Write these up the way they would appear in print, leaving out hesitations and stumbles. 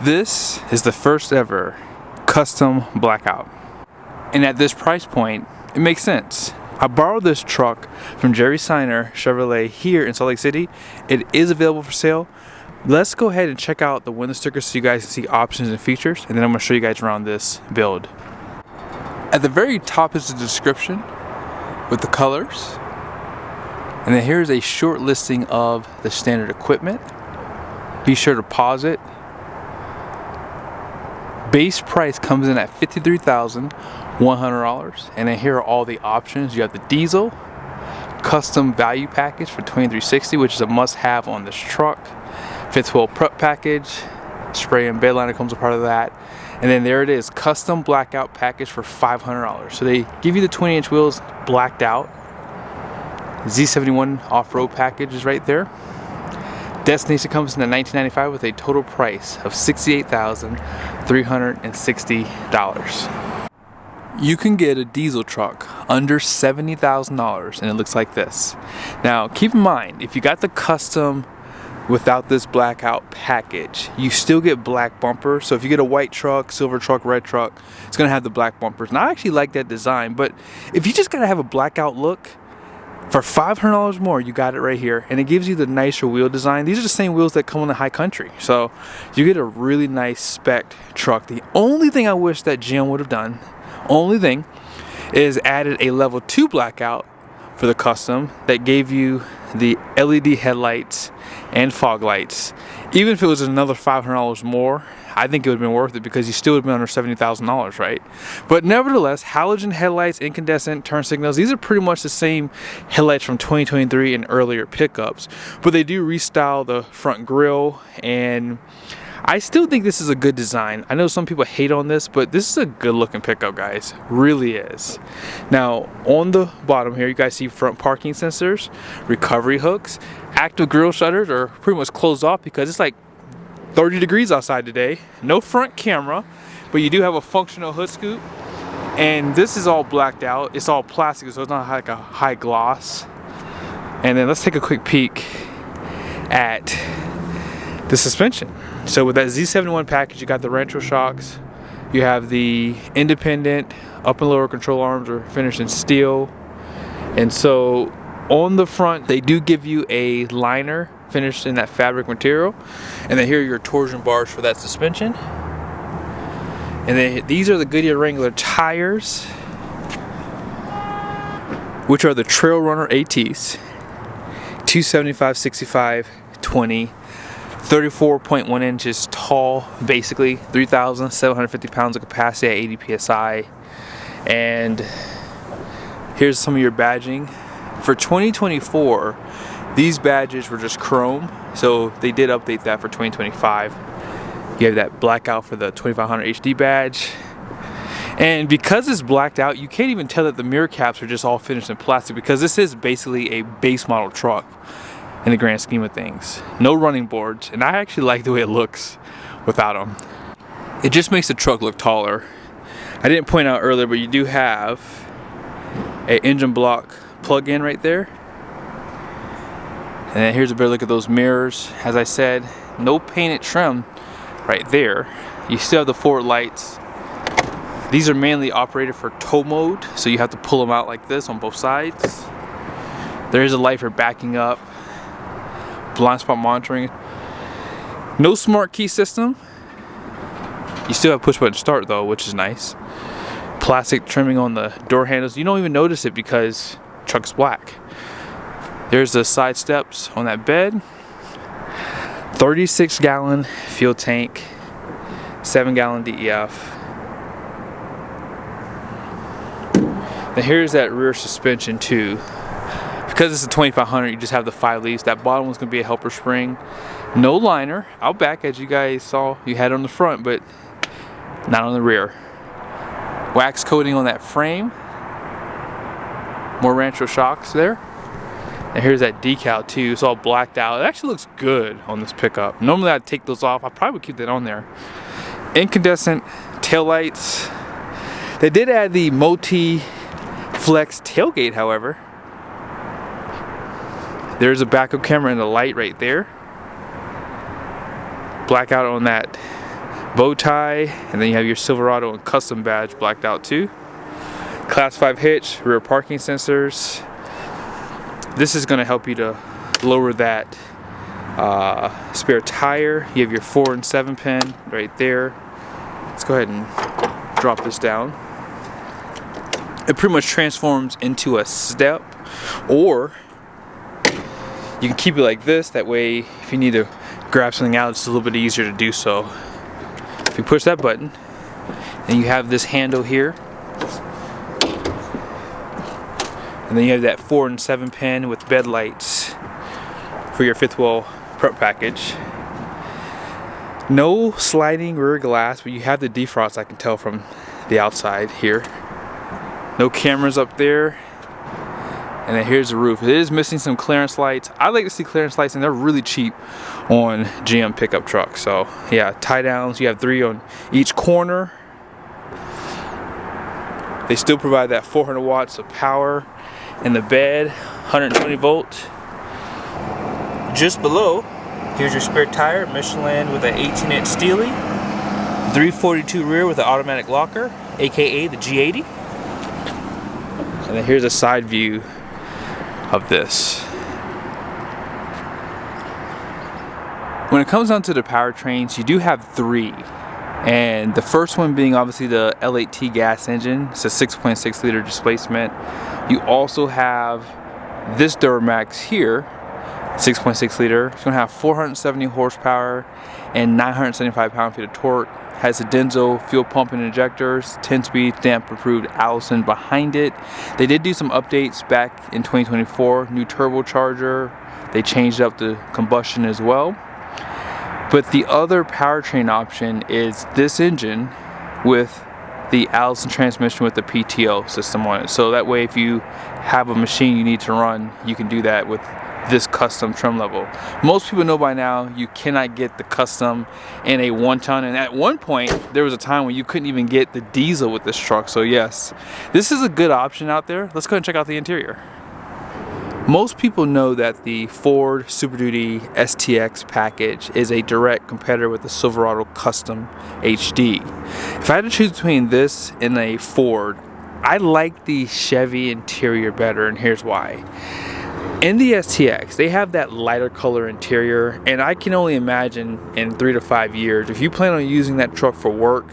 This is the first ever custom Blackout. And at this price point, it makes sense. I borrowed this truck from Jerry Seiner Chevrolet here in Salt Lake City. It is available for sale. Let's go ahead and check out the window stickers so you guys can see options and features, and then I'm going to show you guys around this build. At the very top is the description with the colors. And then here's a short listing of the standard equipment. Be sure to pause it. Base price comes in at $53,100, and then here are all the options. You have the diesel, custom value package for $2,360, which is a must-have on this truck. Fifth wheel prep package, spray and bed liner comes a part of that, and then there it is, custom blackout package for $500. So they give you the 20-inch wheels blacked out. Z71 off-road package is right there. Destination comes in at $1,995 with a total price of $68,360. You can get a diesel truck under $70,000 and it looks like this. Now keep in mind, if you got the custom without this blackout package, you still get black bumpers. So if you get a white truck, silver truck, red truck, it's gonna have the black bumpers. And I actually like that design, but if you just gotta have a blackout look, for $500 more, you got it right here, and it gives you the nicer wheel design. These are the same wheels that come on the High Country, so you get a really nice spec truck. The only thing I wish that GM would have done, is added a level 2 blackout for the custom that gave you the LED headlights and fog lights. Even if it was another $500 more, I think it would have been worth it because you still would have been under $70,000, right? But nevertheless, halogen headlights, incandescent, turn signals, these are pretty much the same headlights from 2023 and earlier pickups. But they do restyle the front grille, and I still think this is a good design. I know some people hate on this, but this is a good looking pickup, guys. Really is. Now, on the bottom here, you guys see front parking sensors, recovery hooks, active grille shutters are pretty much closed off because it's like 30 degrees outside today. No front camera, but you do have a functional hood scoop. And this is all blacked out. It's all plastic, so it's not like a high gloss. And then let's take a quick peek at the suspension. So with that Z71 package, you got the Rancho shocks. You have the independent up and lower control arms are finished in steel. And so on the front, they do give you a liner finished in that fabric material, and then here are your torsion bars for that suspension. And then these are the Goodyear Wrangler tires, which are the Trail Runner ATs, 275, 65, 20, 34.1 inches tall, basically 3,750 pounds of capacity at 80 psi. And here's some of your badging for 2024. These badges were just chrome, so they did update that for 2025. You have that blackout for the 2500 HD badge. And because it's blacked out, you can't even tell that the mirror caps are just all finished in plastic, because this is basically a base model truck in the grand scheme of things. No running boards, and I actually like the way it looks without them. It just makes the truck look taller. I didn't point out earlier, but you do have an engine block plug-in right there. And then here's a better look at those mirrors. As I said, no painted trim right there. You still have the forward lights. These are mainly operated for tow mode, so you have to pull them out like this on both sides. There is a light for backing up, blind spot monitoring. No smart key system. You still have push button start though, which is nice. Plastic trimming on the door handles. You don't even notice it because the truck's black. There's the side steps on that bed. 36-gallon fuel tank, 7-gallon DEF. Then here's that rear suspension too. Because it's a 2500, you just have the 5 leaves. That bottom one's gonna be a helper spring. No liner out back, as you guys saw you had on the front, but not on the rear. Wax coating on that frame. More Rancho shocks there. And here's that decal too. It's all blacked out. It actually looks good on this pickup. Normally I'd take those off. I probably would keep that on there. Incandescent taillights. They did add the multi-flex tailgate, however. There's a backup camera and the light right there. Blackout on that bow tie, and then you have your Silverado and custom badge blacked out too. Class 5 hitch, rear parking sensors. This is going to help you to lower that spare tire. You have your 4 and 7 pin right there. Let's go ahead and drop this down. It pretty much transforms into a step, or you can keep it like this. That way, if you need to grab something out, it's a little bit easier to do so. If you push that button, and you have this handle here, and then you have that 4 and 7 pin with bed lights for your fifth wheel prep package. No sliding rear glass, but you have the defrost, I can tell from the outside here. No cameras up there. And then here's the roof. It is missing some clearance lights. I like to see clearance lights, and they're really cheap on GM pickup trucks. So yeah, tie downs, you have 3 on each corner. They still provide that 400 watts of power in the bed, 120 volt. Just below, here's your spare tire, Michelin with an 18-inch Steely, 342 rear with an automatic locker, aka the G80. And then here's a side view of this. When it comes down to the powertrains, you do have 3. And the first one being obviously the L8T gas engine. It's a 6.6 liter displacement. You also have this Duramax here, 6.6 liter. It's going to have 470 horsepower and 975 pound-feet of torque. Has a Denso fuel pump and injectors, 10-speed stamp approved Allison behind it. They did do some updates back in 2024, new turbocharger. They changed up the combustion as well. But the other powertrain option is this engine with the Allison transmission with the PTO system on it. So that way, if you have a machine you need to run, you can do that with this custom trim level. Most people know by now you cannot get the custom in a 1-ton, and at one point there was a time when you couldn't even get the diesel with this truck. So yes, this is a good option out there. Let's go ahead and check out the interior. Most people know that the Ford Super Duty STX package is a direct competitor with the Silverado Custom HD. If I had to choose between this and a Ford, I like the Chevy interior better, and here's why. In the STX, they have that lighter color interior, and I can only imagine in 3 to 5 years, if you plan on using that truck for work,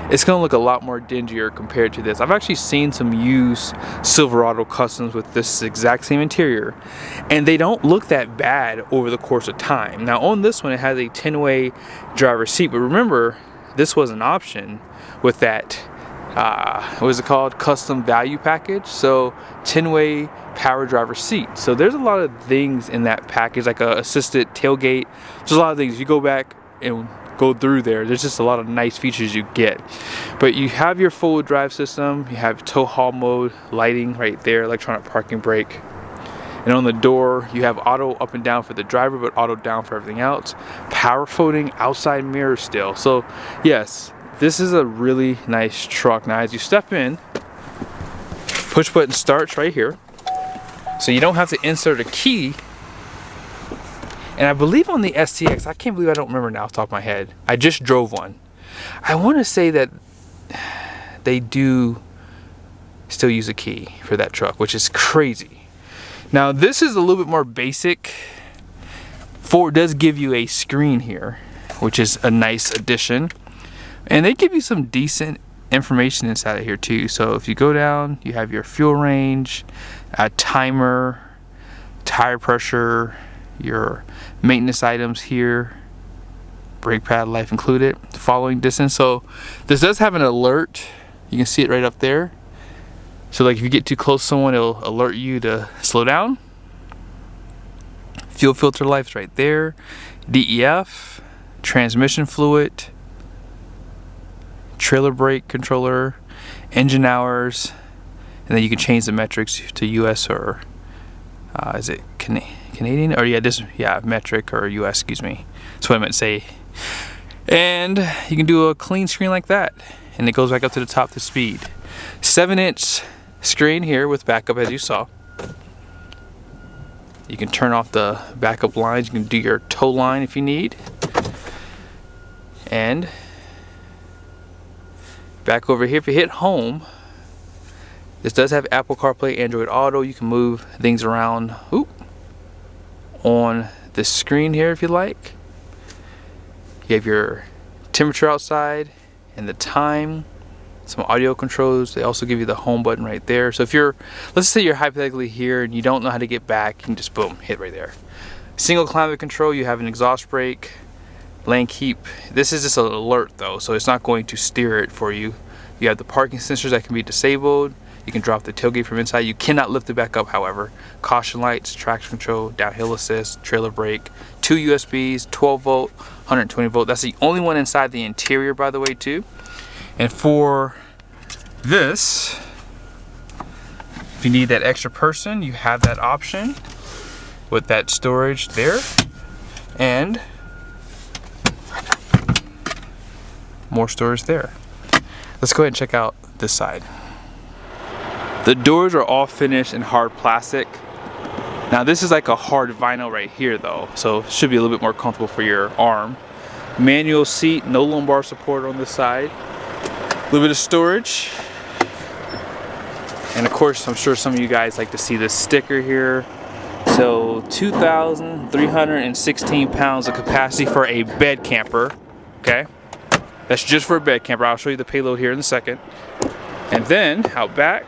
it's going to look a lot more dingier compared to this. I've actually seen some used Silverado Customs with this exact same interior, and they don't look that bad over the course of time. Now on this one, it has a 10-way driver's seat, but remember, this was an option with that what is it called, custom value package. So 10-way power driver seat. So there's a lot of things in that package, like a assisted tailgate. There's a lot of things. If you go back and go through there's just a lot of nice features you get. But you have your full drive system, you have tow haul mode, lighting right there, electronic parking brake. And on the door, you have auto up and down for the driver, but auto down for everything else. Power folding outside mirror still. So yes, this is a really nice truck. Now as you step in, push button starts right here. So you don't have to insert a key. And I believe on the STX, I can't believe I don't remember now off the top of my head. I just drove one. I want to say that they do still use a key for that truck, which is crazy. Now this is a little bit more basic. Ford does give you a screen here, which is a nice addition. And they give you some decent information inside of here too. So if you go down, you have your fuel range, a timer, tire pressure, your maintenance items here, brake pad life included, following distance. So this does have an alert. You can see it right up there. So like if you get too close to someone, it'll alert you to slow down. Fuel filter life's right there. DEF, transmission fluid, trailer brake controller, engine hours, and then you can change the metrics to US or is it Canadian? Or yeah, metric or US, excuse me. That's what I meant to say. And you can do a clean screen like that, and it goes back up to the top to speed. 7-inch screen here with backup, as you saw. You can turn off the backup lines. You can do your tow line if you need. And back over here, if you hit home, this does have Apple CarPlay, Android Auto. You can move things around on the screen here if you like. You have your temperature outside and the time, some audio controls. They also give you the home button right there. So if you're, let's say you're hypothetically here and you don't know how to get back, you can just boom, hit right there. Single climate control, you have an exhaust brake, lane keep. This is just an alert though, so it's not going to steer it for you. You have the parking sensors that can be disabled. You can drop the tailgate from inside. You cannot lift it back up, however. Caution lights, traction control, downhill assist, trailer brake, 2 USBs, 12 volt, 120 volt. That's the only one inside the interior, by the way, too. And for this, if you need that extra person, you have that option with that storage there. And more storage there. Let's go ahead and check out this side. The doors are all finished in hard plastic. Now this is like a hard vinyl right here though, so it should be a little bit more comfortable for your arm. Manual seat, no lumbar support on this side. A little bit of storage. And of course, I'm sure some of you guys like to see this sticker here. So 2,316 pounds of capacity for a bed camper, okay? That's just for a bed camper. I'll show you the payload here in a second. And then out back,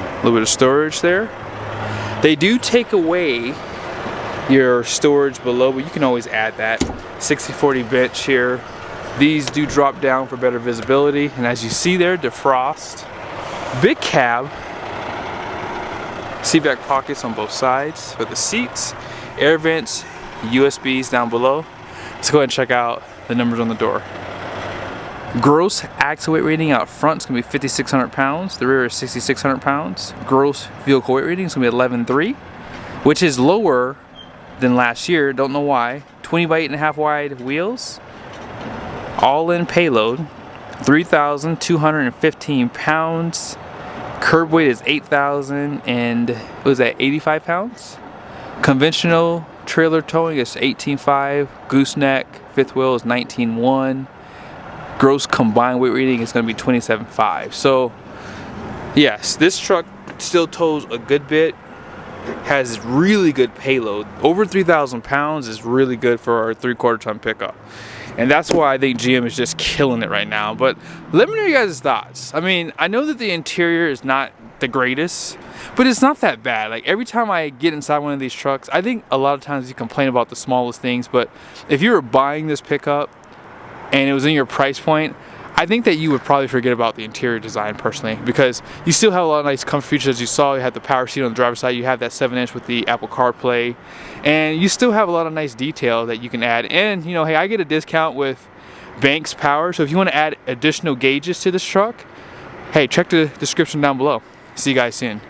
a little bit of storage there. They do take away your storage below, but you can always add that. 60/40 bench here. These do drop down for better visibility. And as you see there, defrost. Big cab. Seat back pockets on both sides with the seats. Air vents, USBs down below. Let's go ahead and check out the numbers on the door. Gross axle weight rating out front is going to be 5,600 pounds. The rear is 6,600 pounds. Gross vehicle weight rating is going to be 11.3, which is lower than last year. Don't know why. 20 by 8.5 wide wheels. All in payload. 3,215 pounds. Curb weight is 8,000 and what was that, 85 pounds? Conventional trailer towing is 18.5. Gooseneck fifth wheel is 19.1. Gross combined weight rating is going to be 27.5. So yes, this truck still tows a good bit, has really good payload. Over 3,000 pounds is really good for our 3/4 ton pickup. And that's why I think GM is just killing it right now. But let me know your guys' thoughts. I mean, I know that the interior is not the greatest, but it's not that bad. Like every time I get inside one of these trucks, I think a lot of times you complain about the smallest things, but if you were buying this pickup and it was in your price point, I think that you would probably forget about the interior design personally, because you still have a lot of nice comfort features. As you saw, you have the power seat on the driver's side, you have that 7-inch with the Apple CarPlay, and you still have a lot of nice detail that you can add. And you know, hey, I get a discount with Banks Power, so if you want to add additional gauges to this truck, hey, check the description down below. See you guys soon.